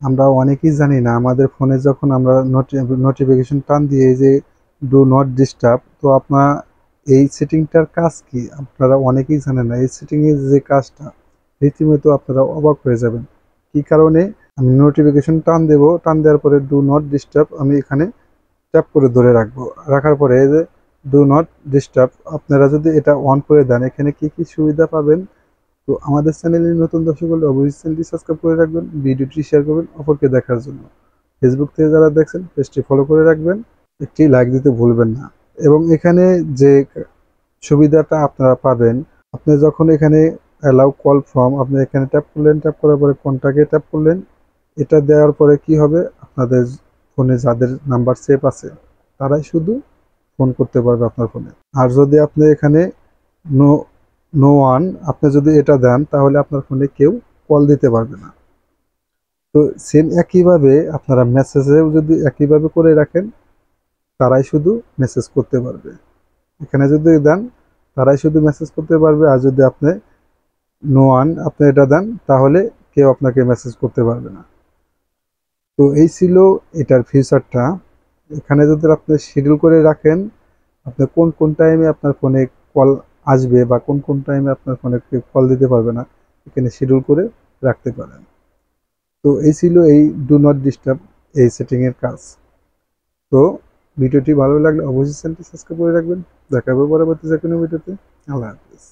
আমরা অনেকেই জানি না আমাদের ফোনে যখন আমরা নোটিফিকেশন টান দিয়ে এই যে ডু নট ডিস্টার্ব, তো আপনার এই সেটিংটার কাজ কি আপনারা অনেকেই জানেন না। এই সেটিংয়ের যে কাজটা রীতিমতো আপনারা অবাক হয়ে যাবেন। কি কারণে আমি নোটিফিকেশন টান দেব, টান দেওয়ার পরে ডু নট ডিস্টার্ব আমি এখানে ট্যাপ করে ধরে রাখবো। রাখার পরে এই যে ডু নট ডিস্টার্ব আপনারা যদি এটা অন করে দেন, এখানে কি কি সুবিধা পাবেন। তো আমাদের চ্যানেলে নতুন দর্শক হলে অবশ্যই চ্যানেলটি সাবস্ক্রাইব করে রাখবেন, ভিডিওটি শেয়ার করবেন অপরকে দেখার জন্য। ফেসবুক থেকে যারা দেখছেন পেজটি ফলো করে রাখবেন, একটি লাইক দিতে ভুলবেন না। এবং এখানে যে সুবিধাটা আপনারা পাবেন, আপনি যখন এখানে অ্যালাউ কল ফ্রম আপনি এখানে ট্যাপ করলেন, ট্যাপ করার পরে কন্টাক্টে ট্যাপ করলেন। এটা দেওয়ার পরে কি হবে, আপনাদের ফোনে যাদের নাম্বার সেভ আছে তারাই শুধু ফোন করতে পারবে আপনার ফোনে। আর যদি আপনি এখানে নো নো ওয়ান আপনি যদি এটা দেন, তাহলে আপনার ফোনে কেউ কল দিতে পারবে না। তো সেম একইভাবে আপনারা মেসেজেও যদি একইভাবে করে রাখেন, তারাই শুধু মেসেজ করতে পারবে। এখানে যদি দেন তারাই শুধু মেসেজ করতে পারবে, আর যদি আপনি নো ওয়ান আপনি এটা দেন তাহলে কেউ আপনাকে মেসেজ করতে পারবে না। তো এই ছিল এটার ফিচারটা। এখানে যদি আপনি শিডিউল করে রাখেন, আপনি কোন কোন টাইমে আপনার ফোনে কল আসবে বা কোন কোন টাইমে আপনার ফোনে কেউ কল দিতে পারবে না, এখানে শিডিউল করে রাখতে পারেন। তো এই ছিল এই ডু নট ডিস্টার্ব এই সেটিংয়ের কাজ। তো ভিডিওটি ভালো লাগলে অবশ্যই চ্যানেলটি সাবস্ক্রাইব করে রাখবেন। দেখা হবে পরবর্তী যে কোনো ভিডিওতে। আল্লাহ হাফিজ।